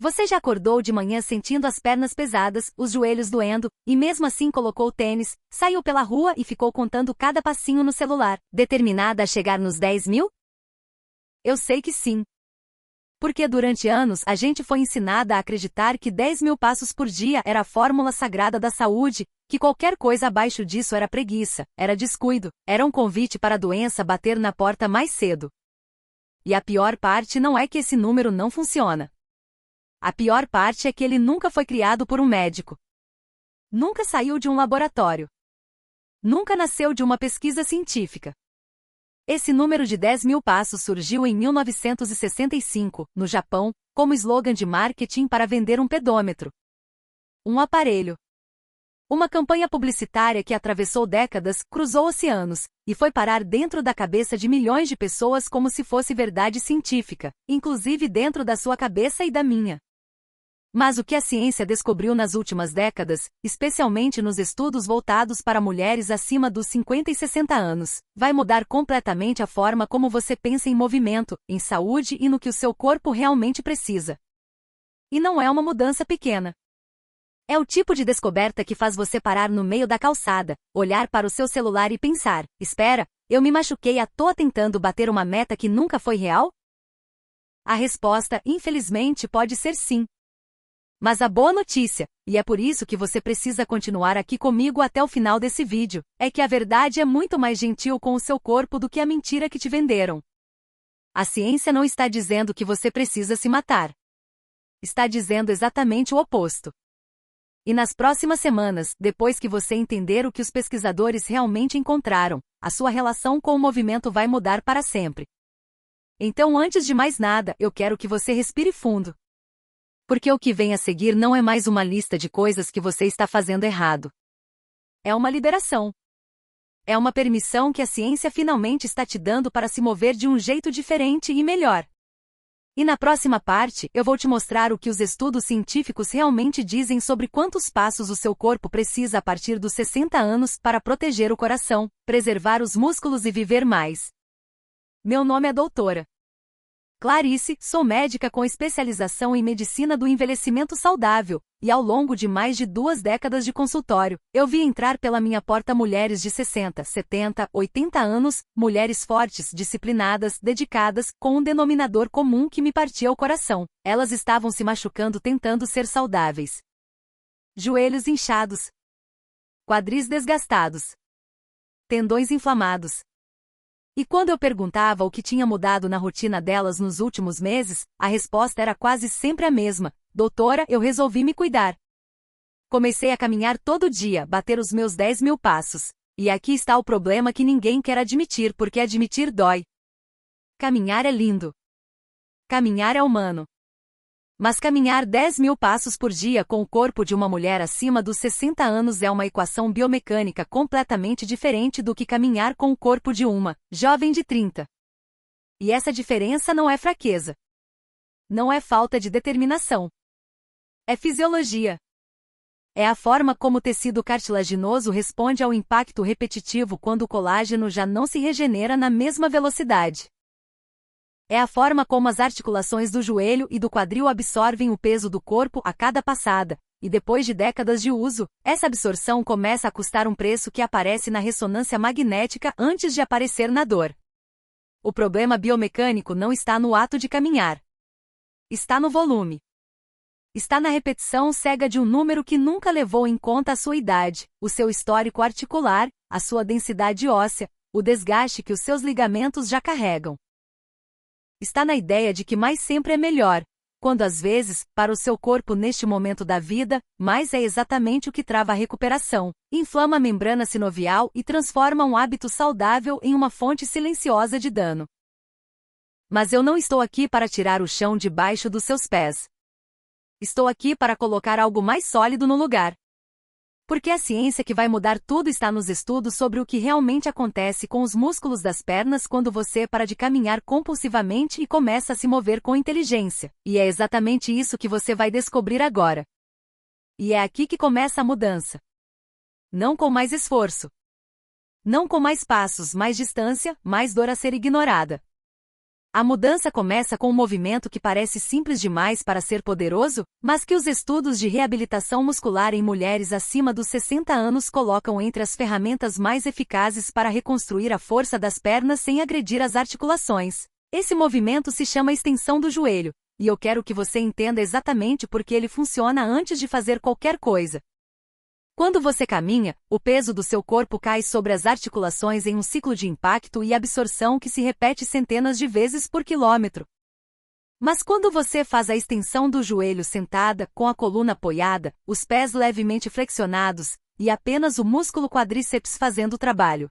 Você já acordou de manhã sentindo as pernas pesadas, os joelhos doendo, e mesmo assim colocou o tênis, saiu pela rua e ficou contando cada passinho no celular, determinada a chegar nos 10.000? Eu sei que sim. Porque durante anos a gente foi ensinada a acreditar que 10.000 passos por dia era a fórmula sagrada da saúde, que qualquer coisa abaixo disso era preguiça, era descuido, era um convite para a doença bater na porta mais cedo. E a pior parte não é que esse número não funciona. A pior parte é que ele nunca foi criado por um médico. Nunca saiu de um laboratório. Nunca nasceu de uma pesquisa científica. Esse número de 10.000 passos surgiu em 1965, no Japão, como slogan de marketing para vender um pedômetro. Um aparelho. Uma campanha publicitária que atravessou décadas, cruzou oceanos, e foi parar dentro da cabeça de milhões de pessoas como se fosse verdade científica, inclusive dentro da sua cabeça e da minha. Mas o que a ciência descobriu nas últimas décadas, especialmente nos estudos voltados para mulheres acima dos 50 e 60 anos, vai mudar completamente a forma como você pensa em movimento, em saúde e no que o seu corpo realmente precisa. E não é uma mudança pequena. É o tipo de descoberta que faz você parar no meio da calçada, olhar para o seu celular e pensar: espera, eu me machuquei à toa tentando bater uma meta que nunca foi real? A resposta, infelizmente, pode ser sim. Mas a boa notícia, e é por isso que você precisa continuar aqui comigo até o final desse vídeo, é que a verdade é muito mais gentil com o seu corpo do que a mentira que te venderam. A ciência não está dizendo que você precisa se matar. Está dizendo exatamente o oposto. E nas próximas semanas, depois que você entender o que os pesquisadores realmente encontraram, a sua relação com o movimento vai mudar para sempre. Então, antes de mais nada, eu quero que você respire fundo. Porque o que vem a seguir não é mais uma lista de coisas que você está fazendo errado. É uma liberação. É uma permissão que a ciência finalmente está te dando para se mover de um jeito diferente e melhor. E na próxima parte, eu vou te mostrar o que os estudos científicos realmente dizem sobre quantos passos o seu corpo precisa a partir dos 60 anos para proteger o coração, preservar os músculos e viver mais. Meu nome é Doutora Clarice, sou médica com especialização em medicina do envelhecimento saudável, e ao longo de mais de 2 décadas de consultório, eu vi entrar pela minha porta mulheres de 60, 70, 80 anos, mulheres fortes, disciplinadas, dedicadas, com um denominador comum que me partia o coração. Elas estavam se machucando tentando ser saudáveis. Joelhos inchados. Quadris desgastados. Tendões inflamados. E quando eu perguntava o que tinha mudado na rotina delas nos últimos meses, a resposta era quase sempre a mesma: doutora, eu resolvi me cuidar. Comecei a caminhar todo dia, bater os meus 10.000 passos. E aqui está o problema que ninguém quer admitir porque admitir dói. Caminhar é lindo. Caminhar é humano. Mas caminhar 10.000 passos por dia com o corpo de uma mulher acima dos 60 anos é uma equação biomecânica completamente diferente do que caminhar com o corpo de uma jovem de 30. E essa diferença não é fraqueza. Não é falta de determinação. É fisiologia. É a forma como o tecido cartilaginoso responde ao impacto repetitivo quando o colágeno já não se regenera na mesma velocidade. É a forma como as articulações do joelho e do quadril absorvem o peso do corpo a cada passada, e depois de décadas de uso, essa absorção começa a custar um preço que aparece na ressonância magnética antes de aparecer na dor. O problema biomecânico não está no ato de caminhar. Está no volume. Está na repetição cega de um número que nunca levou em conta a sua idade, o seu histórico articular, a sua densidade óssea, o desgaste que os seus ligamentos já carregam. Está na ideia de que mais sempre é melhor, quando às vezes, para o seu corpo neste momento da vida, mais é exatamente o que trava a recuperação, inflama a membrana sinovial e transforma um hábito saudável em uma fonte silenciosa de dano. Mas eu não estou aqui para tirar o chão debaixo dos seus pés. Estou aqui para colocar algo mais sólido no lugar. Porque a ciência que vai mudar tudo está nos estudos sobre o que realmente acontece com os músculos das pernas quando você para de caminhar compulsivamente e começa a se mover com inteligência. E é exatamente isso que você vai descobrir agora. E é aqui que começa a mudança. Não com mais esforço. Não com mais passos, mais distância, mais dor a ser ignorada. A mudança começa com um movimento que parece simples demais para ser poderoso, mas que os estudos de reabilitação muscular em mulheres acima dos 60 anos colocam entre as ferramentas mais eficazes para reconstruir a força das pernas sem agredir as articulações. Esse movimento se chama extensão do joelho, e eu quero que você entenda exatamente por que ele funciona antes de fazer qualquer coisa. Quando você caminha, o peso do seu corpo cai sobre as articulações em um ciclo de impacto e absorção que se repete centenas de vezes por quilômetro. Mas quando você faz a extensão do joelho sentada, com a coluna apoiada, os pés levemente flexionados, e apenas o músculo quadríceps fazendo o trabalho,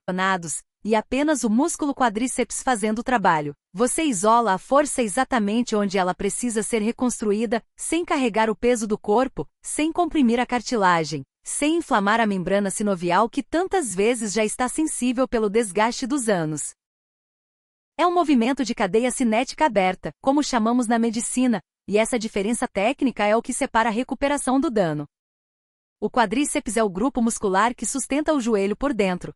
você isola a força exatamente onde ela precisa ser reconstruída, sem carregar o peso do corpo, sem comprimir a cartilagem, sem inflamar a membrana sinovial que tantas vezes já está sensível pelo desgaste dos anos. É um movimento de cadeia cinética aberta, como chamamos na medicina, e essa diferença técnica é o que separa a recuperação do dano. O quadríceps é o grupo muscular que sustenta o joelho por dentro.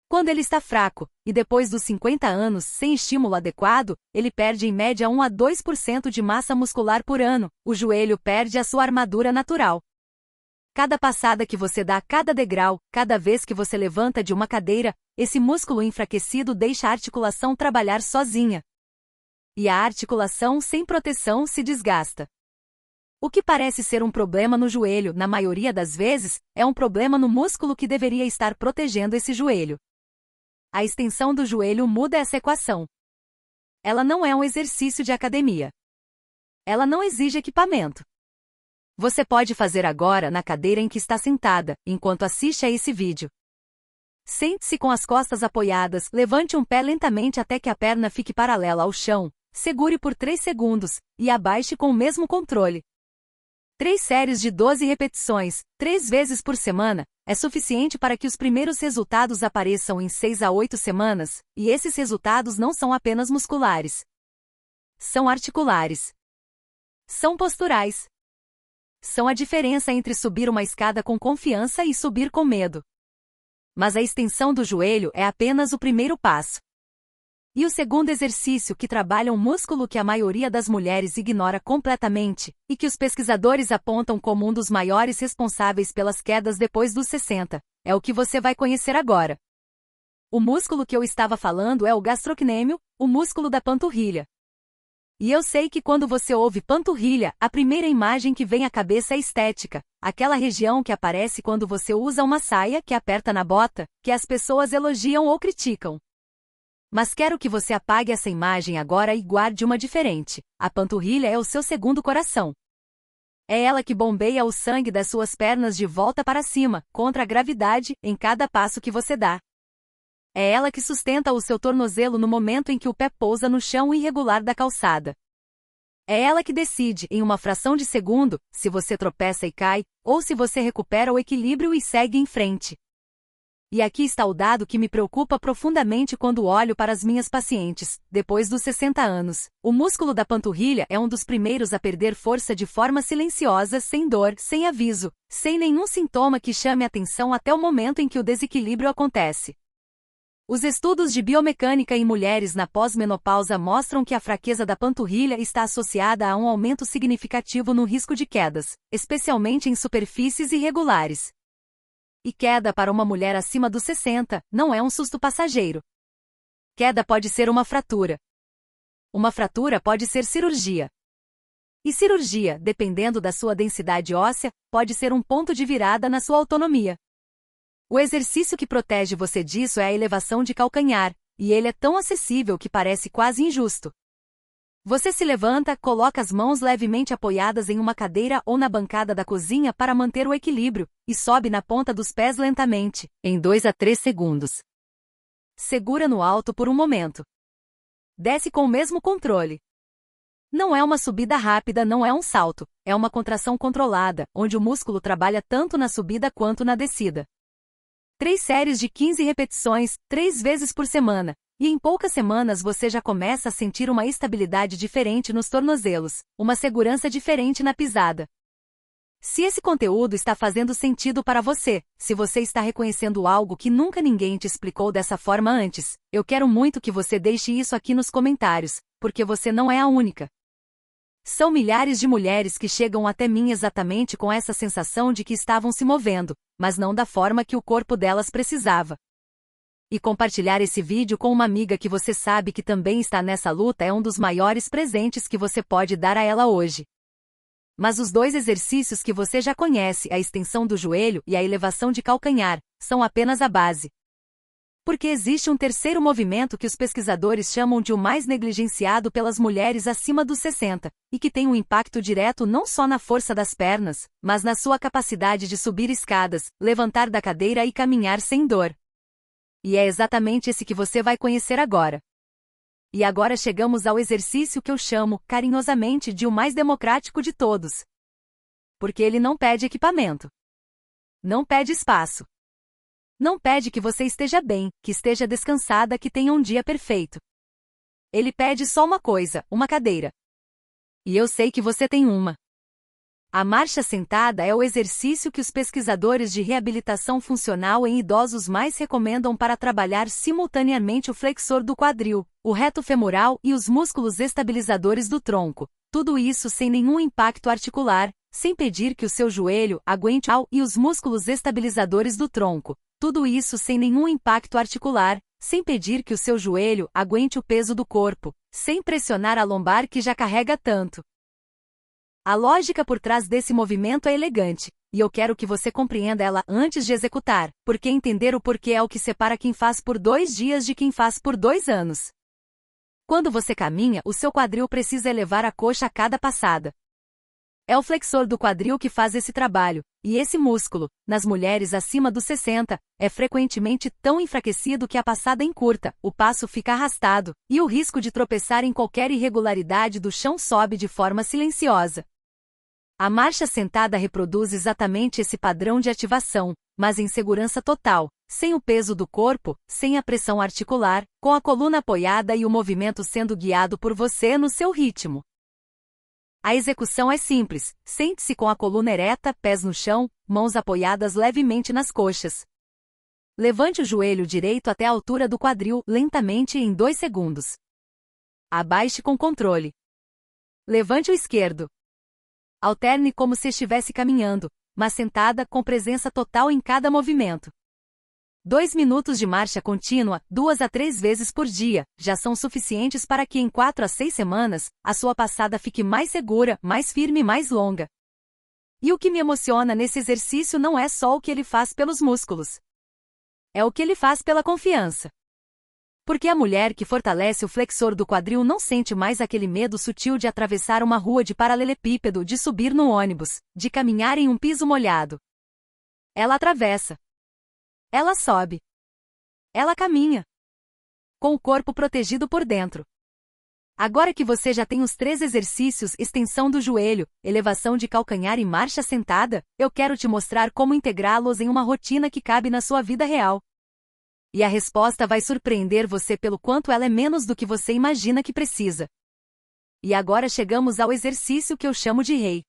Quando ele está fraco, e depois dos 50 anos sem estímulo adequado, ele perde em média 1 a 2% de massa muscular por ano, o joelho perde a sua armadura natural. Cada passada que você dá a cada degrau, cada vez que você levanta de uma cadeira, esse músculo enfraquecido deixa a articulação trabalhar sozinha. E a articulação sem proteção se desgasta. O que parece ser um problema no joelho, na maioria das vezes, é um problema no músculo que deveria estar protegendo esse joelho. A extensão do joelho muda essa equação. Ela não é um exercício de academia. Ela não exige equipamento. Você pode fazer agora na cadeira em que está sentada, enquanto assiste a esse vídeo. Sente-se com as costas apoiadas, levante um pé lentamente até que a perna fique paralela ao chão, segure por 3 segundos, e abaixe com o mesmo controle. 3 séries de 12 repetições, 3 vezes por semana, é suficiente para que os primeiros resultados apareçam em 6 a 8 semanas, e esses resultados não são apenas musculares. São articulares. São posturais. São a diferença entre subir uma escada com confiança e subir com medo. Mas a extensão do joelho é apenas o primeiro passo. E o segundo exercício, que trabalha um músculo que a maioria das mulheres ignora completamente, e que os pesquisadores apontam como um dos maiores responsáveis pelas quedas depois dos 60, é o que você vai conhecer agora. O músculo que eu estava falando é o gastrocnêmio, o músculo da panturrilha. E eu sei que quando você ouve panturrilha, a primeira imagem que vem à cabeça é estética, aquela região que aparece quando você usa uma saia que aperta na bota, que as pessoas elogiam ou criticam. Mas quero que você apague essa imagem agora e guarde uma diferente. A panturrilha é o seu segundo coração. É ela que bombeia o sangue das suas pernas de volta para cima, contra a gravidade, em cada passo que você dá. É ela que sustenta o seu tornozelo no momento em que o pé pousa no chão irregular da calçada. É ela que decide, em uma fração de segundo, se você tropeça e cai, ou se você recupera o equilíbrio e segue em frente. E aqui está o dado que me preocupa profundamente quando olho para as minhas pacientes, depois dos 60 anos. O músculo da panturrilha é um dos primeiros a perder força de forma silenciosa, sem dor, sem aviso, sem nenhum sintoma que chame atenção até o momento em que o desequilíbrio acontece. Os estudos de biomecânica em mulheres na pós-menopausa mostram que a fraqueza da panturrilha está associada a um aumento significativo no risco de quedas, especialmente em superfícies irregulares. E queda para uma mulher acima dos 60 não é um susto passageiro. Queda pode ser uma fratura. Uma fratura pode ser cirurgia. E cirurgia, dependendo da sua densidade óssea, pode ser um ponto de virada na sua autonomia. O exercício que protege você disso é a elevação de calcanhar, e ele é tão acessível que parece quase injusto. Você se levanta, coloca as mãos levemente apoiadas em uma cadeira ou na bancada da cozinha para manter o equilíbrio, e sobe na ponta dos pés lentamente, em 2 a 3 segundos. Segura no alto por um momento. Desce com o mesmo controle. Não é uma subida rápida, não é um salto, é uma contração controlada, onde o músculo trabalha tanto na subida quanto na descida. 3 séries de 15 repetições, 3 vezes por semana, e em poucas semanas você já começa a sentir uma estabilidade diferente nos tornozelos, uma segurança diferente na pisada. Se esse conteúdo está fazendo sentido para você, se você está reconhecendo algo que nunca ninguém te explicou dessa forma antes, eu quero muito que você deixe isso aqui nos comentários. porque você não é a única. São milhares de mulheres que chegam até mim exatamente com essa sensação de que estavam se movendo, mas não da forma que o corpo delas precisava. E compartilhar esse vídeo com uma amiga que você sabe que também está nessa luta é um dos maiores presentes que você pode dar a ela hoje. Mas os dois exercícios que você já conhece, a extensão do joelho e a elevação de calcanhar, são apenas a base. Porque existe um terceiro movimento que os pesquisadores chamam de o mais negligenciado pelas mulheres acima dos 60, e que tem um impacto direto não só na força das pernas, mas na sua capacidade de subir escadas, levantar da cadeira e caminhar sem dor. E é exatamente esse que você vai conhecer agora. E agora chegamos ao exercício que eu chamo, carinhosamente, de o mais democrático de todos. Porque ele não pede equipamento. Não pede espaço. Não pede que você esteja bem, que esteja descansada, que tenha um dia perfeito. Ele pede só uma coisa, uma cadeira. E eu sei que você tem uma. A marcha sentada é o exercício que os pesquisadores de reabilitação funcional em idosos mais recomendam para trabalhar simultaneamente o flexor do quadril, o reto femoral e os músculos estabilizadores do tronco. Tudo isso sem nenhum impacto articular, sem pedir que o seu joelho aguente e os músculos estabilizadores do tronco. Tudo isso sem nenhum impacto articular, sem pedir que o seu joelho aguente o peso do corpo, sem pressionar a lombar que já carrega tanto. A lógica por trás desse movimento é elegante, e eu quero que você compreenda ela antes de executar, porque entender o porquê é o que separa quem faz por 2 dias de quem faz por 2 anos. Quando você caminha, o seu quadril precisa elevar a coxa a cada passada. É o flexor do quadril que faz esse trabalho, e esse músculo, nas mulheres acima dos 60, é frequentemente tão enfraquecido que a passada encurta, o passo fica arrastado, e o risco de tropeçar em qualquer irregularidade do chão sobe de forma silenciosa. A marcha sentada reproduz exatamente esse padrão de ativação, mas em segurança total, sem o peso do corpo, sem a pressão articular, com a coluna apoiada e o movimento sendo guiado por você no seu ritmo. A execução é simples, sente-se com a coluna ereta, pés no chão, mãos apoiadas levemente nas coxas. Levante o joelho direito até a altura do quadril, lentamente em 2 segundos. Abaixe com controle. Levante o esquerdo. Alterne como se estivesse caminhando, mas sentada com presença total em cada movimento. 2 minutos de marcha contínua, 2 a 3 vezes por dia, já são suficientes para que em 4 a 6 semanas, a sua passada fique mais segura, mais firme e mais longa. E o que me emociona nesse exercício não é só o que ele faz pelos músculos. É o que ele faz pela confiança. Porque a mulher que fortalece o flexor do quadril não sente mais aquele medo sutil de atravessar uma rua de paralelepípedo, de subir no ônibus, de caminhar em um piso molhado. Ela atravessa. Ela sobe. Ela caminha. Com o corpo protegido por dentro. Agora que você já tem os 3 exercícios, extensão do joelho, elevação de calcanhar e marcha sentada, eu quero te mostrar como integrá-los em uma rotina que cabe na sua vida real. E a resposta vai surpreender você pelo quanto ela é menos do que você imagina que precisa. E agora chegamos ao exercício que eu chamo de rei.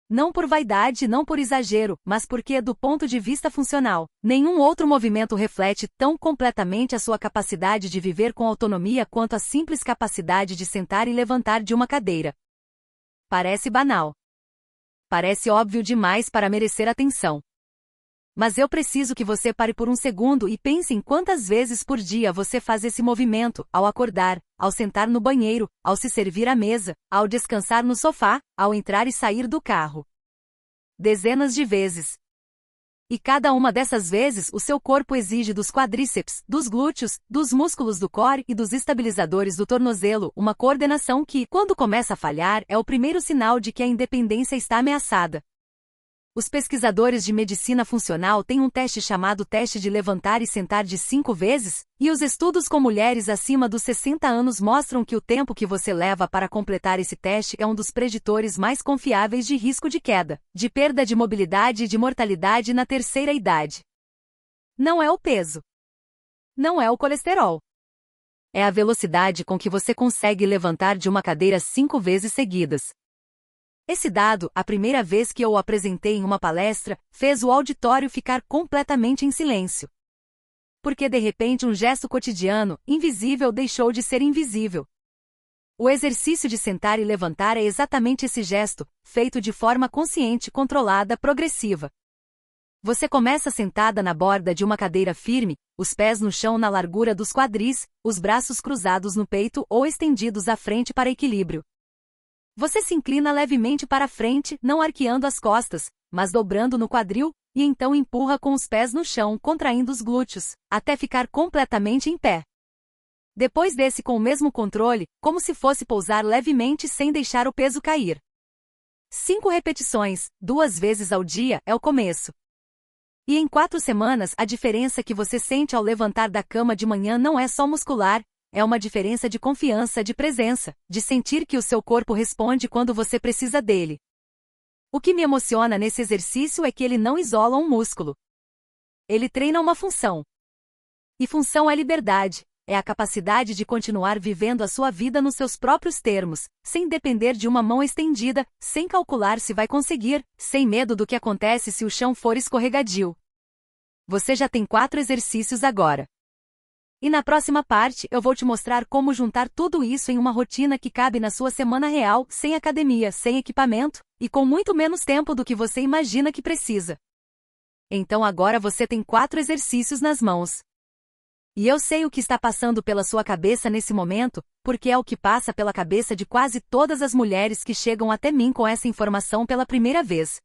Não por vaidade, não por exagero, mas porque, do ponto de vista funcional, nenhum outro movimento reflete tão completamente a sua capacidade de viver com autonomia quanto a simples capacidade de sentar e levantar de uma cadeira. Parece banal. Parece óbvio demais para merecer atenção. Mas eu preciso que você pare por um segundo e pense em quantas vezes por dia você faz esse movimento, ao acordar, ao sentar no banheiro, ao se servir à mesa, ao descansar no sofá, ao entrar e sair do carro. Dezenas de vezes. E cada uma dessas vezes o seu corpo exige dos quadríceps, dos glúteos, dos músculos do core e dos estabilizadores do tornozelo uma coordenação que, quando começa a falhar, é o primeiro sinal de que a independência está ameaçada. Os pesquisadores de medicina funcional têm um teste chamado teste de levantar e sentar de 5 vezes, e os estudos com mulheres acima dos 60 anos mostram que o tempo que você leva para completar esse teste é um dos preditores mais confiáveis de risco de queda, de perda de mobilidade e de mortalidade na terceira idade. Não é o peso. Não é o colesterol. É a velocidade com que você consegue levantar de uma cadeira 5 vezes seguidas. Esse dado, a primeira vez que eu o apresentei em uma palestra, fez o auditório ficar completamente em silêncio. Porque de repente um gesto cotidiano, invisível, deixou de ser invisível. O exercício de sentar e levantar é exatamente esse gesto, feito de forma consciente, controlada, progressiva. Você começa sentada na borda de uma cadeira firme, os pés no chão na largura dos quadris, os braços cruzados no peito ou estendidos à frente para equilíbrio. Você se inclina levemente para frente, não arqueando as costas, mas dobrando no quadril, e então empurra com os pés no chão, contraindo os glúteos, até ficar completamente em pé. Depois desce com o mesmo controle, como se fosse pousar levemente sem deixar o peso cair. 5 repetições, 2 vezes ao dia, é o começo. E em 4 semanas, a diferença que você sente ao levantar da cama de manhã não é só muscular, é uma diferença de confiança, de presença, de sentir que o seu corpo responde quando você precisa dele. O que me emociona nesse exercício é que ele não isola um músculo. Ele treina uma função. E função é liberdade, é a capacidade de continuar vivendo a sua vida nos seus próprios termos, sem depender de uma mão estendida, sem calcular se vai conseguir, sem medo do que acontece se o chão for escorregadio. Você já tem 4 exercícios agora. E na próxima parte eu vou te mostrar como juntar tudo isso em uma rotina que cabe na sua semana real, sem academia, sem equipamento, e com muito menos tempo do que você imagina que precisa. Então agora você tem 4 exercícios nas mãos. E eu sei o que está passando pela sua cabeça nesse momento, porque é o que passa pela cabeça de quase todas as mulheres que chegam até mim com essa informação pela primeira vez.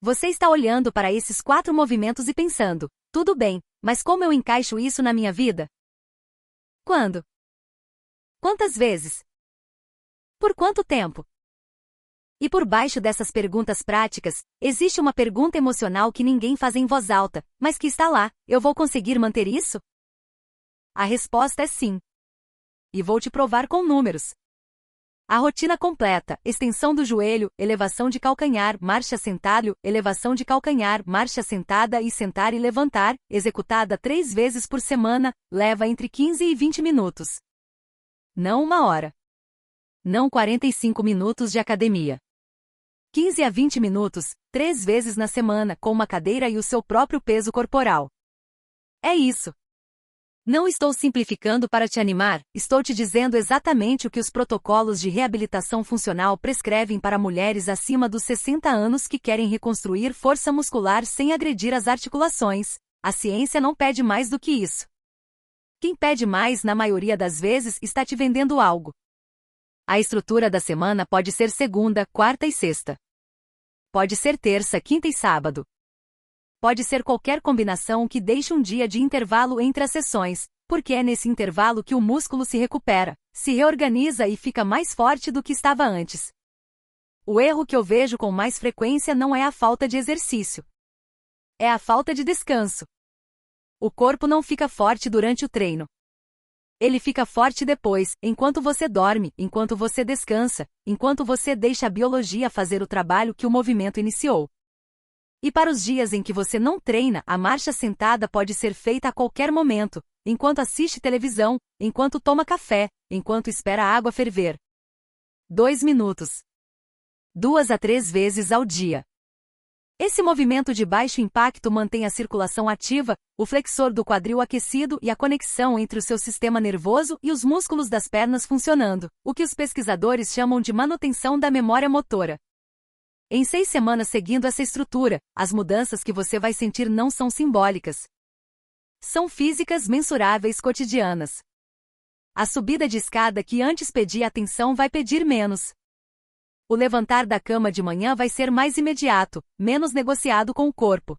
Você está olhando para esses 4 movimentos e pensando, tudo bem, mas como eu encaixo isso na minha vida? Quando? Quantas vezes? Por quanto tempo? E por baixo dessas perguntas práticas, existe uma pergunta emocional que ninguém faz em voz alta, mas que está lá: eu vou conseguir manter isso? A resposta é sim. E vou te provar com números. A rotina completa: extensão do joelho, elevação de calcanhar, marcha sentalho, elevação de calcanhar, marcha sentada e sentar e levantar, executada 3 vezes por semana, leva entre 15 e 20 minutos. Não 1 hora. Não 45 minutos de academia. 15 a 20 minutos, 3 vezes na semana, com uma cadeira e o seu próprio peso corporal. É isso. Não estou simplificando para te animar, estou te dizendo exatamente o que os protocolos de reabilitação funcional prescrevem para mulheres acima dos 60 anos que querem reconstruir força muscular sem agredir as articulações. A ciência não pede mais do que isso. Quem pede mais, na maioria das vezes, está te vendendo algo. A estrutura da semana pode ser segunda, quarta e sexta. Pode ser terça, quinta e sábado. Pode ser qualquer combinação que deixe um dia de intervalo entre as sessões, porque é nesse intervalo que o músculo se recupera, se reorganiza e fica mais forte do que estava antes. O erro que eu vejo com mais frequência não é a falta de exercício. É a falta de descanso. O corpo não fica forte durante o treino. Ele fica forte depois, enquanto você dorme, enquanto você descansa, enquanto você deixa a biologia fazer o trabalho que o movimento iniciou. E para os dias em que você não treina, a marcha sentada pode ser feita a qualquer momento, enquanto assiste televisão, enquanto toma café, enquanto espera a água ferver. 2 minutos. 2 a 3 vezes ao dia. Esse movimento de baixo impacto mantém a circulação ativa, o flexor do quadril aquecido e a conexão entre o seu sistema nervoso e os músculos das pernas funcionando, o que os pesquisadores chamam de manutenção da memória motora. Em 6 semanas seguindo essa estrutura, as mudanças que você vai sentir não são simbólicas. São físicas, mensuráveis, cotidianas. A subida de escada que antes pedia atenção vai pedir menos. O levantar da cama de manhã vai ser mais imediato, menos negociado com o corpo.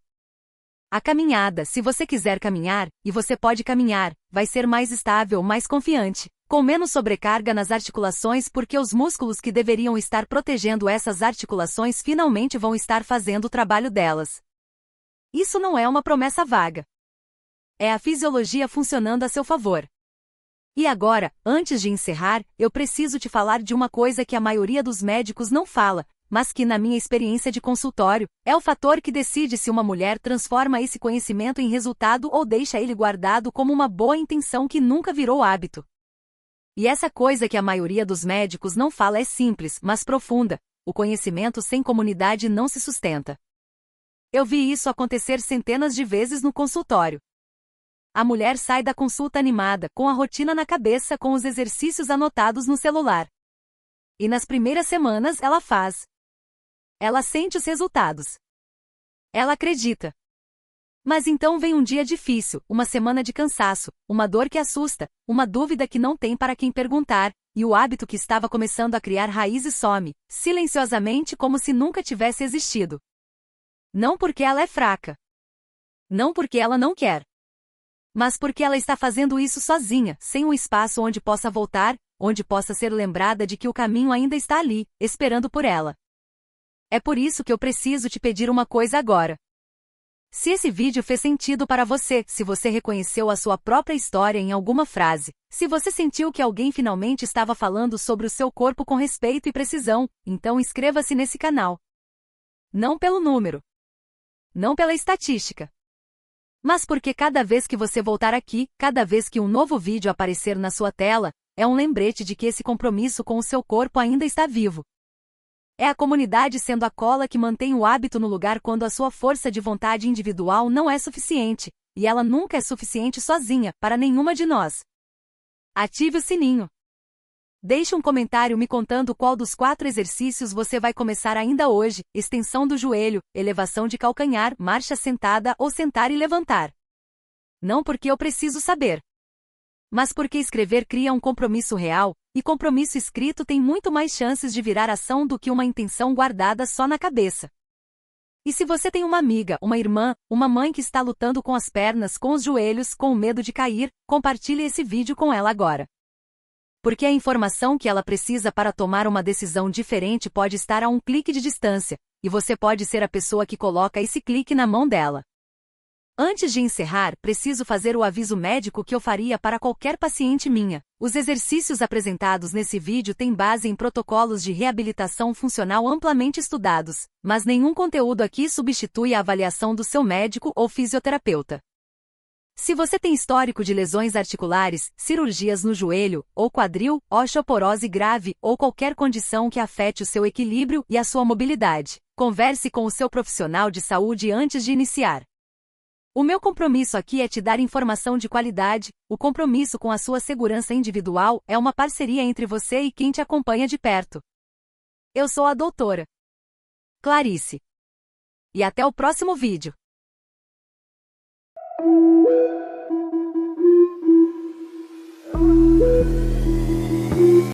A caminhada, se você quiser caminhar, e você pode caminhar, vai ser mais estável, mais confiante, com menos sobrecarga nas articulações porque os músculos que deveriam estar protegendo essas articulações finalmente vão estar fazendo o trabalho delas. Isso não é uma promessa vaga. É a fisiologia funcionando a seu favor. E agora, antes de encerrar, eu preciso te falar de uma coisa que a maioria dos médicos não fala, mas que na minha experiência de consultório, é o fator que decide se uma mulher transforma esse conhecimento em resultado ou deixa ele guardado como uma boa intenção que nunca virou hábito. E essa coisa que a maioria dos médicos não fala é simples, mas profunda: o conhecimento sem comunidade não se sustenta. Eu vi isso acontecer centenas de vezes no consultório. A mulher sai da consulta animada, com a rotina na cabeça, com os exercícios anotados no celular. E nas primeiras semanas ela faz. Ela sente os resultados. Ela acredita. Mas então vem um dia difícil, uma semana de cansaço, uma dor que assusta, uma dúvida que não tem para quem perguntar, e o hábito que estava começando a criar raízes some, silenciosamente, como se nunca tivesse existido. Não porque ela é fraca. Não porque ela não quer. Mas porque ela está fazendo isso sozinha, sem um espaço onde possa voltar, onde possa ser lembrada de que o caminho ainda está ali, esperando por ela. É por isso que eu preciso te pedir uma coisa agora. Se esse vídeo fez sentido para você, se você reconheceu a sua própria história em alguma frase, se você sentiu que alguém finalmente estava falando sobre o seu corpo com respeito e precisão, então inscreva-se nesse canal. Não pelo número. Não pela estatística. Mas porque cada vez que você voltar aqui, cada vez que um novo vídeo aparecer na sua tela, é um lembrete de que esse compromisso com o seu corpo ainda está vivo. É a comunidade sendo a cola que mantém o hábito no lugar quando a sua força de vontade individual não é suficiente, e ela nunca é suficiente sozinha, para nenhuma de nós. Ative o sininho. Deixe um comentário me contando qual dos 4 exercícios você vai começar ainda hoje: extensão do joelho, elevação de calcanhar, marcha sentada ou sentar e levantar. Não porque eu preciso saber, mas porque escrever cria um compromisso real, e compromisso escrito tem muito mais chances de virar ação do que uma intenção guardada só na cabeça. E se você tem uma amiga, uma irmã, uma mãe que está lutando com as pernas, com os joelhos, com o medo de cair, compartilhe esse vídeo com ela agora. Porque a informação que ela precisa para tomar uma decisão diferente pode estar a um clique de distância, e você pode ser a pessoa que coloca esse clique na mão dela. Antes de encerrar, preciso fazer o aviso médico que eu faria para qualquer paciente minha. Os exercícios apresentados nesse vídeo têm base em protocolos de reabilitação funcional amplamente estudados, mas nenhum conteúdo aqui substitui a avaliação do seu médico ou fisioterapeuta. Se você tem histórico de lesões articulares, cirurgias no joelho, ou quadril, osteoporose grave, ou qualquer condição que afete o seu equilíbrio e a sua mobilidade, converse com o seu profissional de saúde antes de iniciar. O meu compromisso aqui é te dar informação de qualidade. O compromisso com a sua segurança individual é uma parceria entre você e quem te acompanha de perto. Eu sou a doutora Clarice. E até o próximo vídeo.